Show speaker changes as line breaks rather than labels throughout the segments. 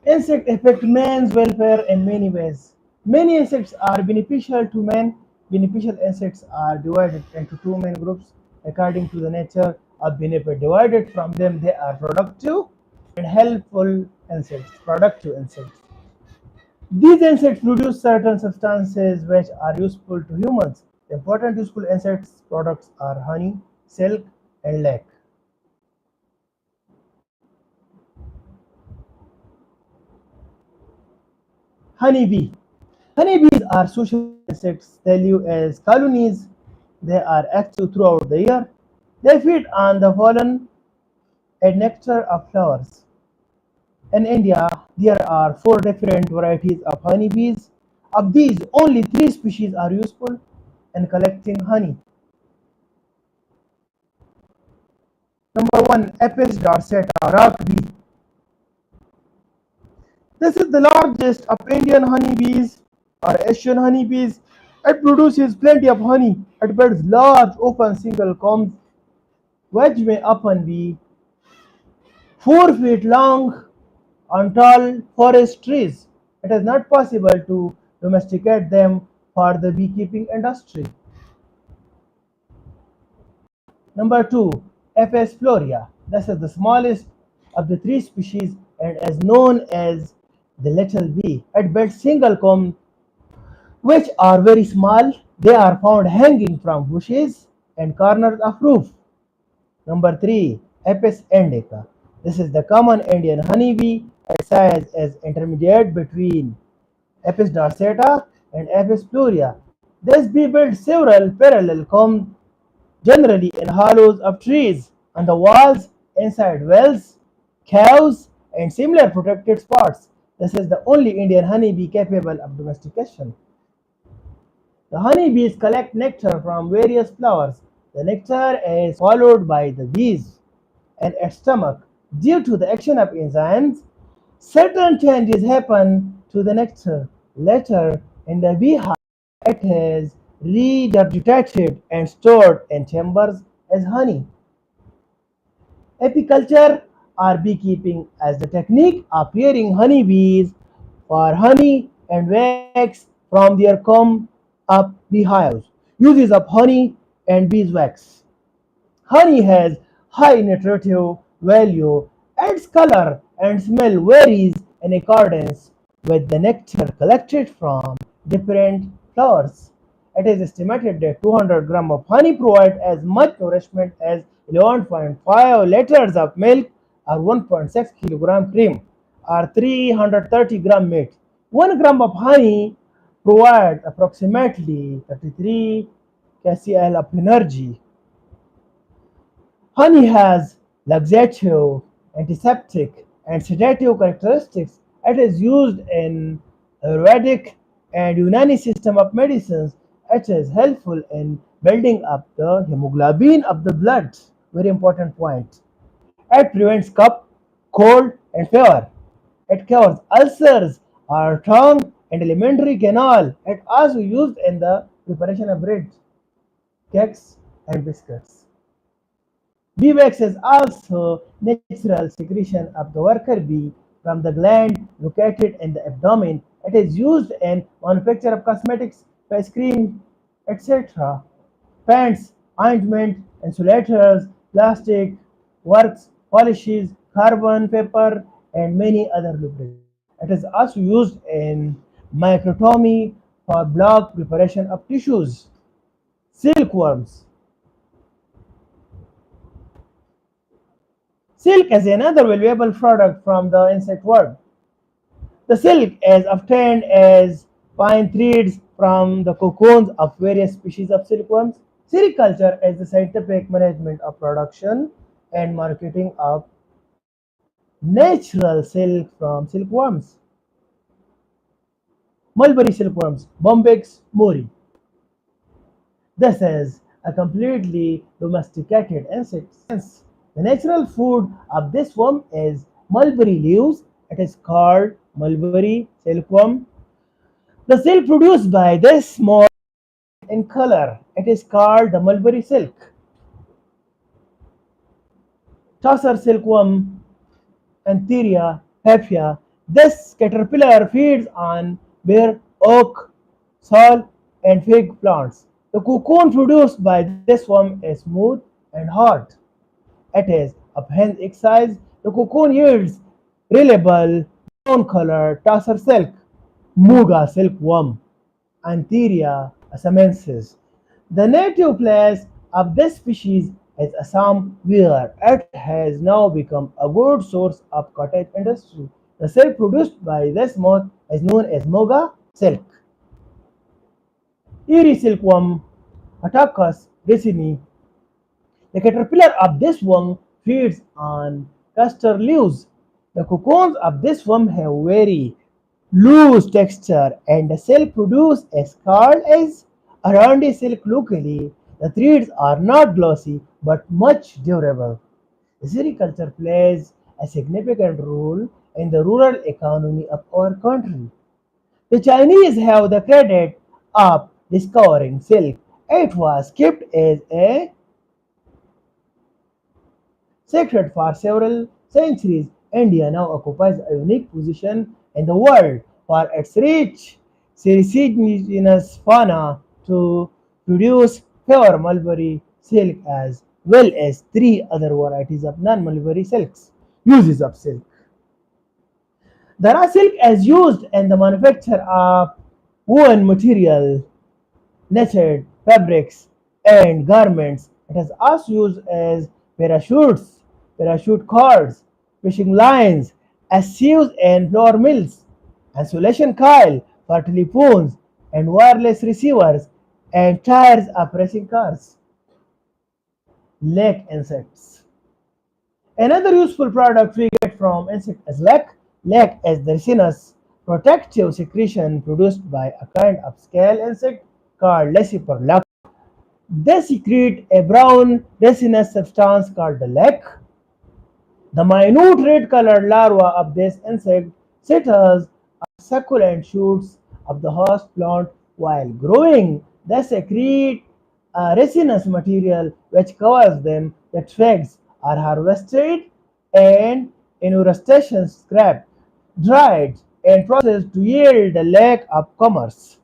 Insects affect man's welfare in many ways. Many insects are beneficial to man. Beneficial insects are divided into two main groups according to the nature of benefit. Divided from them, they are productive and helpful insects. Productive insects. These insects produce certain substances which are useful to humans. The important useful insects products are honey, silk, and lac. Honeybee. Honeybees are social insects. They live as colonies. They are active throughout the year. They feed on the pollen and nectar of flowers. In India, there are four different varieties of honeybees. Of these, only three species are useful in collecting honey. Number one, Apis dorsata, rock bee. This is the largest of Indian honeybees or Asian honeybees. It produces plenty of honey. It builds large open single combs which may often be 4 feet long on tall forest trees. It is not possible to domesticate them for the beekeeping industry. Number two, Apis florea. This is the smallest of the three species and is known as the little bee. It builds single comb which are very small. They are found hanging from bushes and corners of roof. Number three, Apis indica. This is the common Indian honeybee. Its size is intermediate between Apis dorsata and Apis florea. This bee builds several parallel combs, generally in hollows of trees, on the walls, inside wells, caves, and similar protected spots. This is the only Indian honeybee capable of domestication. The honeybees collect nectar from various flowers. The nectar is swallowed by the bees in its stomach. Due to the action of enzymes, certain changes happen to the nectar. Later, in the beehive, it is regurgitated and stored in chambers as honey. Apiculture or beekeeping as the technique of rearing honeybees for honey and wax from their comb up beehives. Uses of honey and beeswax. Honey has high nutritive value. Its color and smell varies in accordance with the nectar collected from different flowers. It is estimated that 200 grams of honey provide as much nourishment as 11.5 liters of milk or 1.6 kilogram cream or 330 gram meat. 1 gram of honey provides approximately 33 kcal of energy. Honey has laxative, antiseptic, and sedative characteristics. It is used in Ayurvedic and Unani system of medicines. It is helpful in building up the hemoglobin of the blood. Very important point. It prevents cough, cold, and fever. It cures ulcers or tongue and alimentary canal. It also used in the preparation of bread, cakes, and biscuits. Beeswax is also natural secretion of the worker bee from the gland located in the abdomen. It is used in manufacture of cosmetics, face cream, etc. Paints, ointment, insulators, plastic, works, polishes, carbon paper, and many other lubricants. It is also used in microtomy for block preparation of tissues. Silkworms. Silk is another valuable product from the insect world. The silk is obtained as fine threads from the cocoons of various species of silkworms. Sericulture is the scientific management of production and marketing of natural silk from silkworms. Mulberry silkworms, Bombyx mori. This is a completely domesticated insect. The natural food of this worm is mulberry leaves. It is called mulberry silkworm. The silk produced by this moth in color. It is called the mulberry silk. Tosser silkworm, Antheria papia, This caterpillar feeds on bare oak, salt, and fig plants. The cocoon produced by this worm is smooth and hard. It is of hen's egg size. The cocoon yields reliable brown color tassel silk, Muga silkworm, Antheria assamensis. The native place of this species is Assam, where it has now become a good source of cottage industry. The silk produced by this moth is known as Moga silk. Erie silkworm, Attacus ricini. The caterpillar of this worm feeds on castor leaves. The cocoons of this worm have very loose texture and the silk produced is called as around silk locally. The threads are not glossy but much durable. Sericulture plays a significant role in the rural economy of our country. The Chinese have the credit of discovering silk. It was kept as a secret for several centuries. India now occupies a unique position in the world for its rich sericinous fauna to produce pure mulberry silk as well as three other varieties of non-mulberry silks. Uses of silk. The raw silk is used in the manufacture of woven material, knitted fabrics, and garments. It is also used as parachutes, parachute cords, fishing lines, as sieves and flour mills, insulation coil for telephones and wireless receivers, and tires of racing cars. Lake insects. Another useful product we get from insect is lac. Lac is the resinous protective secretion produced by a kind of scale insect called Lacciper. They secrete a brown resinous substance called the lac. The minute red-colored larvae of this insect settles on succulent shoots of the host plant while growing. They secrete a resinous material which covers them. The twigs are harvested and infestation scrapped, dried, and processed to yield the lac of commerce.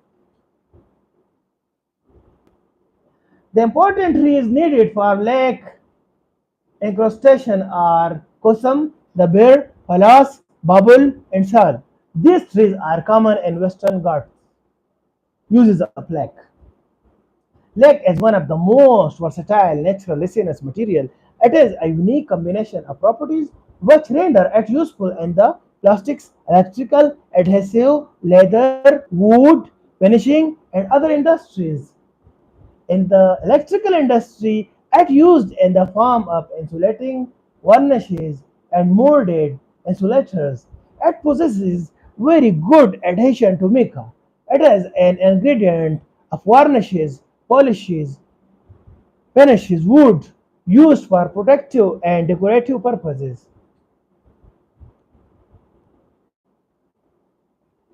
The important trees needed for lac incrustation are kusum, the bear, palas, babul, and sal. These trees are common in Western Ghats. Uses of lac. Lac is one of the most versatile natural resinous material. It is a unique combination of properties which render it useful in the plastics, electrical, adhesive, leather, wood, finishing, and other industries. In the electrical industry, it used in the form of insulating varnishes and molded insulators. It possesses very good adhesion to mica. It is an ingredient of varnishes, polishes, finishes, wood used for protective and decorative purposes.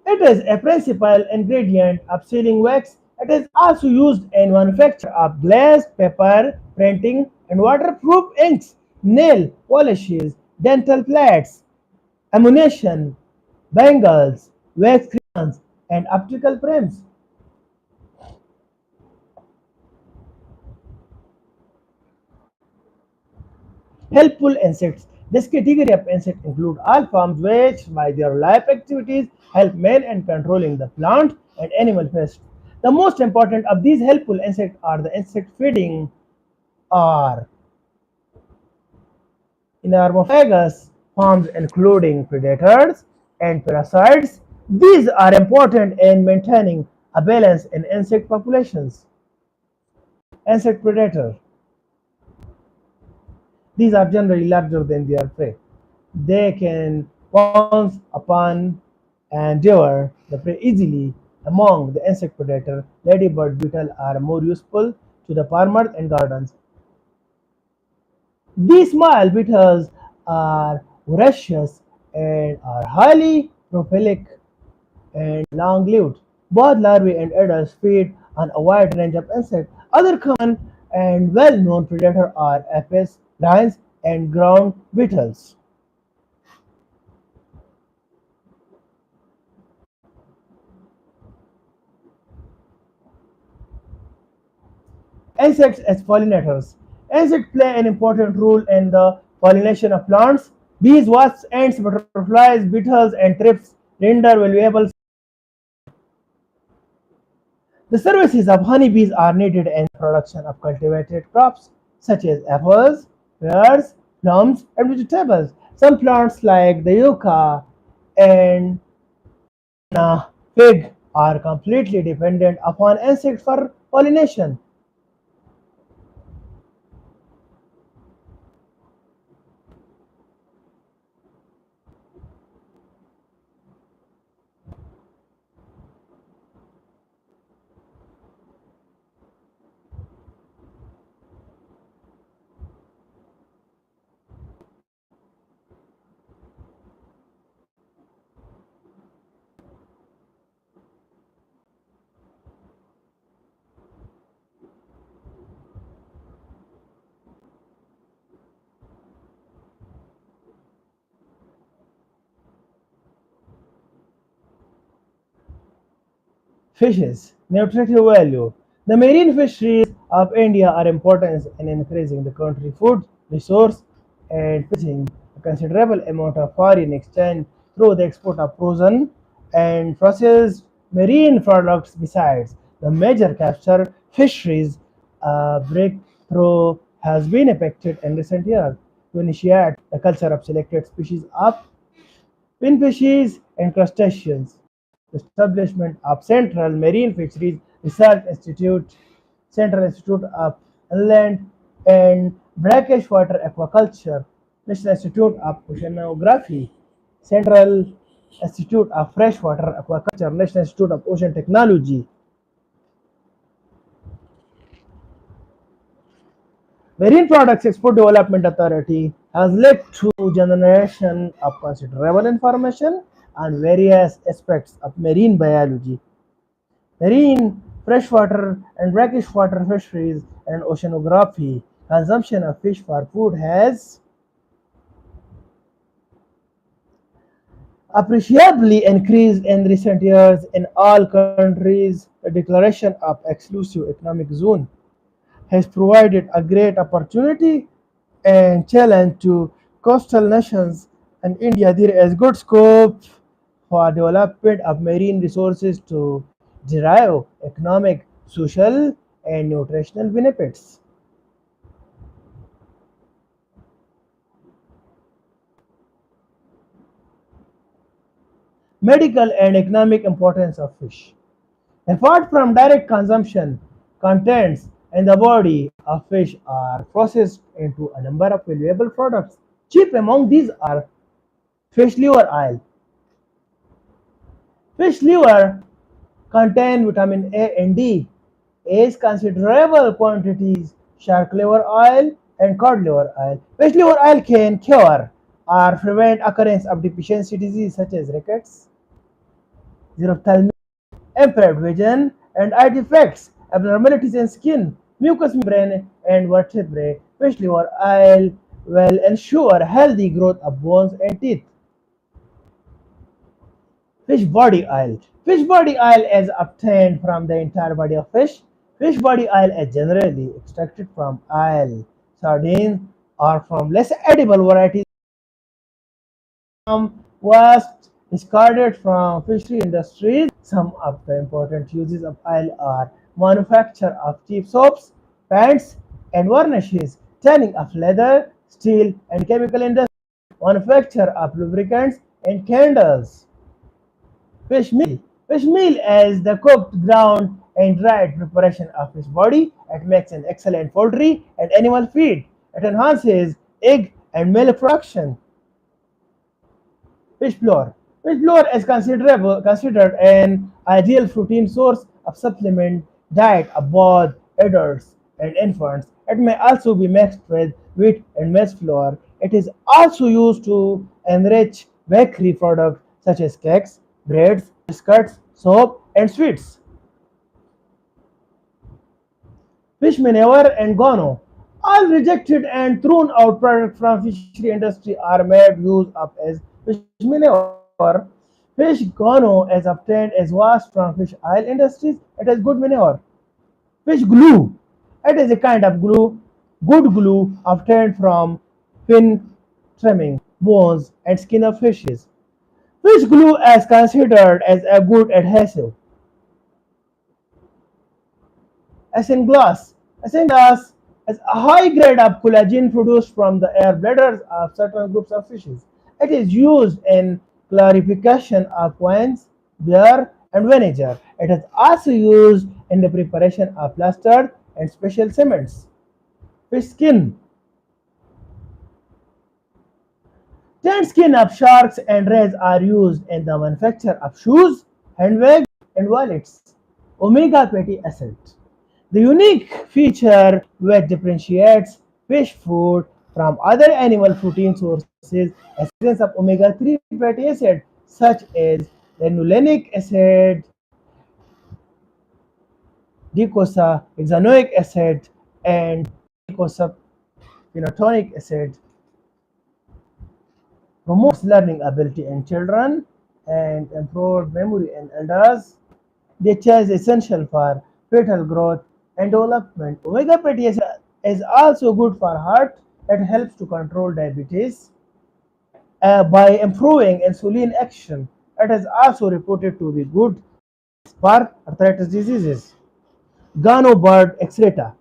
It is a principal ingredient of sealing wax. It is also used in manufacture of glass, paper, printing, and waterproof inks, nail polishes, dental plates, ammunition, bangles, wax crayons, and optical frames. Helpful insects. This category of insects include all forms which, by their life activities, help man in controlling the plant and animal pests. The most important of these helpful insects are the insect feeding or inormophagus forms including predators and parasites. These are important in maintaining a balance in insect populations. Insect predator. These are generally larger than their prey. They can pounce upon and devour the prey easily. Among the insect predator, ladybird beetle are more useful to the farmers and gardens. These small beetles are voracious and are highly prolific and long-lived. Both larvae and adults feed on a wide range of insects. Other common and well-known predators are aphids, lions, and ground beetles. Insects as pollinators. Insects play an important role in the pollination of plants. Bees, wasps, ants, butterflies, beetles, and thrips render valuable. The services of honeybees are needed in the production of cultivated crops such as apples, pears, plums, and vegetables. Some plants like the yucca and fig are completely dependent upon insects for pollination. Fishes. Nutritive value. The marine fisheries of India are important in increasing the country's food resource and fishing a considerable amount of foreign exchange through the export of frozen and processed marine products. Besides, the major capture fisheries breakthrough has been effected in recent years to initiate the culture of selected species of finfishes and crustaceans. Establishment of Central Marine Fisheries Research Institute, Central Institute of Inland and Brackish Water Aquaculture, National Institute of Oceanography, Central Institute of Freshwater Aquaculture, National Institute of Ocean Technology. Marine Products Export Development Authority has led to generation of considerable information on various aspects of marine biology. Marine, freshwater, and brackish water fisheries and oceanography. Consumption of fish for food has appreciably increased in recent years in all countries. The declaration of exclusive economic zone has provided a great opportunity and challenge to coastal nations. In India, there is good scope for development of marine resources to derive economic, social, and nutritional benefits. Medical and economic importance of fish. Apart from direct consumption, contents in the body of fish are processed into a number of valuable products. Chief among these are fish liver oil. Fish liver contain vitamin A and D, is considerable quantities shark liver oil and cod liver oil. Fish liver oil can cure or prevent occurrence of deficiency disease such as rickets, xerophthalmia, impaired vision, and eye defects, abnormalities in skin, mucous membrane, and vertebrae. Fish liver oil will ensure healthy growth of bones and teeth. Fish body oil. Fish body oil is obtained from the entire body of fish. Fish body oil is generally extracted from oil, sardines, or from less edible varieties from waste discarded from fishery industries. Some of the important uses of oil are manufacture of cheap soaps, paints, and varnishes, tanning of leather, steel, and chemical industry, manufacture of lubricants and candles. Fish meal. Fish meal is the cooked, ground, and dried preparation of fish body. It makes an excellent poultry and animal feed. It enhances egg and milk production. Fish flour. Fish flour is considered an ideal protein source of supplement diet of both adults and infants. It may also be mixed with wheat and maize flour. It is also used to enrich bakery products such as cakes, breads, biscuits, soap, and sweets. Fish manure and guano. All rejected and thrown out products from fishery industry are made use of as fish manure. Fish guano is obtained as waste from fish oil industries. It is good manure. Fish glue. It is a kind of glue, good glue obtained from fin trimming, bones, and skin of fishes. Fish glue is considered as a good adhesive. Isinglass. Isinglass is a high grade of collagen produced from the air bladders of certain groups of fishes. It is used in clarification of wines, beer, and vinegar. It is also used in the preparation of plaster and special cements. Fish skin. Tanned skin of sharks and rays are used in the manufacture of shoes, handbags, and wallets. Omega fatty acid. The unique feature which differentiates fish food from other animal protein sources is the presence of omega-3 fatty acids such as linolenic acid, docosahexaenoic acid, and docosahexaenoic acid promotes learning ability in children and improves memory in elders. Nature is essential for fetal growth and development. Omega fatty acid is also good for heart. It helps to control diabetes by improving insulin action. It is also reported to be good for arthritis diseases. Gano bird excreta.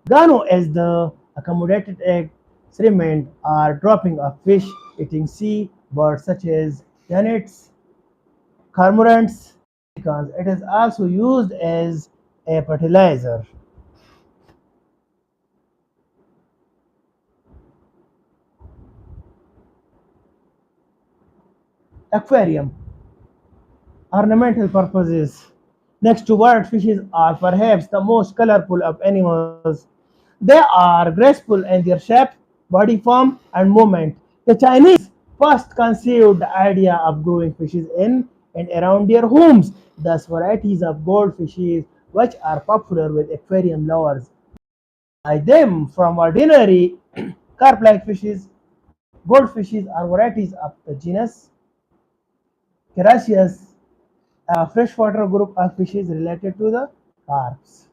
Gano is the accommodated egg, sediment, or dropping of fish eating sea birds such as gannets, cormorants. It is also used as a fertilizer. Aquarium, ornamental purposes. Next to bird fishes are perhaps the most colorful of animals. They are graceful in their shape, body form, and movement. The Chinese first conceived the idea of growing fishes in and around their homes. Thus, varieties of goldfishes, which are popular with aquarium lovers, by them from ordinary carp-like fishes. Goldfishes are varieties of the genus Ceraceus, a freshwater group of fishes related to the carps.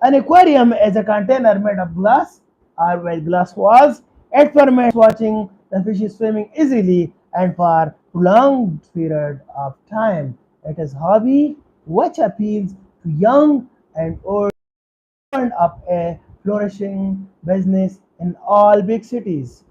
An aquarium is a container made of glass or with glass walls. It permits watching the fishes swimming easily and for prolonged period of time. It is a hobby which appeals to young and old, opened up a flourishing business in all big cities.